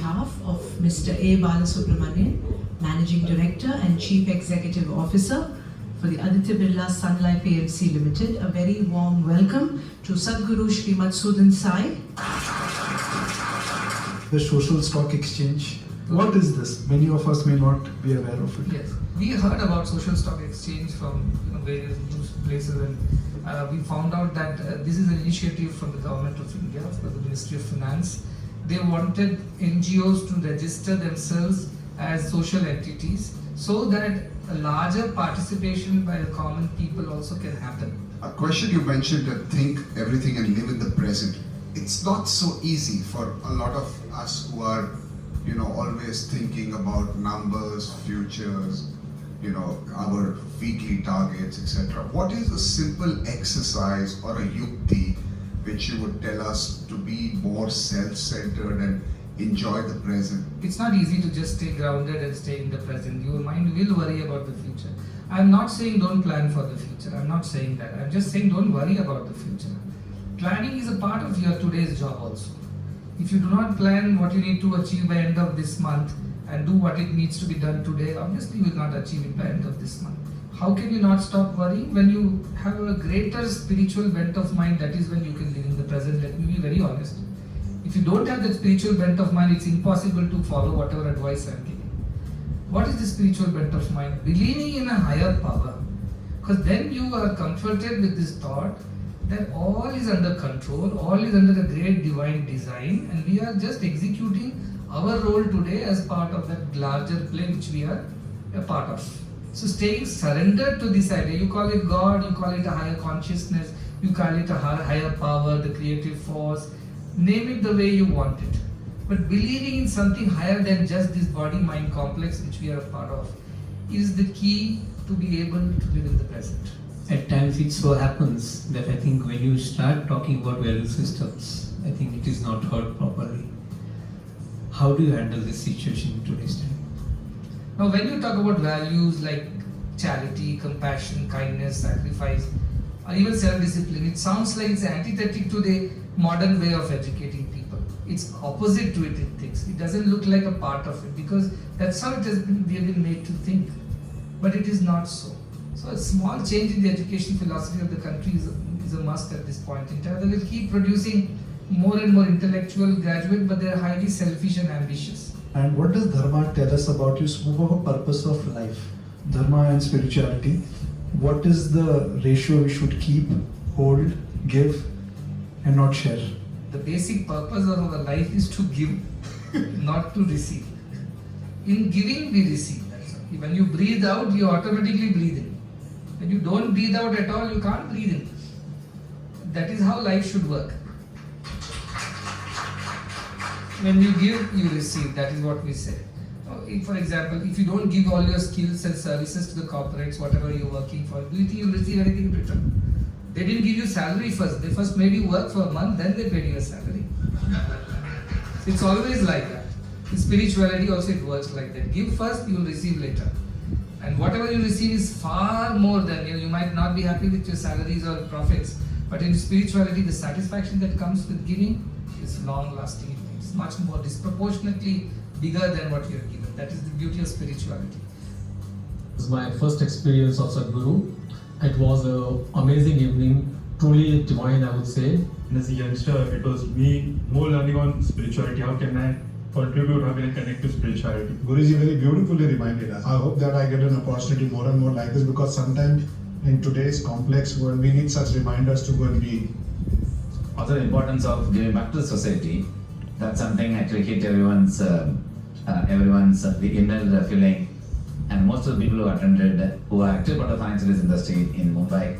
behalf of Mr. A. Balasubramanian, Managing Director and Chief Executive Officer for the Aditya Birla Sun Life AMC Limited, a very warm welcome to Sadhguru Srimad Sudan Sai. The social stock exchange. What is this? Many of us may not be aware of it. Yes, we heard about social stock exchange from various news places, and we found out that this is an initiative from the government of India, from the Ministry of Finance. They wanted NGOs to register themselves as social entities so that a larger participation by the common people also can happen. A question you mentioned, think everything and live in the present. It's not so easy for a lot of us who are always thinking about numbers, futures, our weekly targets, etc. What is a simple exercise or a yukti which you would tell us to be more self-centered and enjoy the present? It's not easy to just stay grounded and stay in the present. Your mind will worry about the future. I'm not saying don't plan for the future. I'm not saying that. I'm just saying don't worry about the future. Planning is a part of your today's job also. If you do not plan what you need to achieve by end of this month and do what it needs to be done today, obviously you will not achieve it by end of this month. How can you not stop worrying? When you have a greater spiritual bent of mind, that is when you can live in the present. Let me be very honest. If you don't have that spiritual bent of mind, it's impossible to follow whatever advice I'm giving. What is the spiritual bent of mind? Believing in a higher power. Because then you are comforted with this thought that all is under control, all is under the great divine design, and we are just executing our role today as part of that larger play which we are a part of. So staying surrendered to this idea, you call it God, you call it a higher consciousness, you call it a higher power, the creative force, name it the way you want it. But believing in something higher than just this body-mind complex which we are a part of is the key to be able to live in the present. At times it so happens that I think when you start talking about value systems, I think it is not heard properly. How do you handle this situation in today's time? Now when you talk about values like charity, compassion, kindness, sacrifice, or even self-discipline, it sounds like it's antithetic to the modern way of educating people. It's opposite to it in things. It doesn't look like a part of it because that's how we have been made to think. But it is not so. So a small change in the education philosophy of the country is a must at this point in time. They will keep producing more and more intellectual graduates, but they are highly selfish and ambitious. And what does Dharma tell us about you spoke of a purpose of life? Dharma and spirituality. What is the ratio we should keep, hold, give, and not share? The basic purpose of our life is to give, not to receive. In giving, we receive. That's all. When you breathe out, you automatically breathe in. When you don't breathe out at all, you can't breathe in. That is how life should work. When you give, you receive. That is what we say. For example, if you don't give all your skills and services to the corporates, whatever you're working for, do you think you'll receive anything in return? They didn't give you salary first. They first made you work for a month, then they paid you a salary. So it's always like that. In spirituality also it works like that. Give first, you will receive later. And whatever you receive is far more than, you might not be happy with your salaries or profits, but in spirituality the satisfaction that comes with giving is long lasting. It's much more disproportionately bigger than what you are given. That is the beauty of spirituality. This is my first experience of Sadhguru. It was an amazing evening, truly divine, I would say. As a youngster, it was me more learning on spirituality. How can I contribute, how can I connect to spirituality? Guruji very beautifully reminded us. I hope that I get an opportunity more and more like this, because sometimes in today's complex world, we need such reminders to go and be. Also the importance of giving back to the society. That's something actually hit everyone's the inner feeling. And most of the people who attended, who are actually part of the financial industry in Mumbai,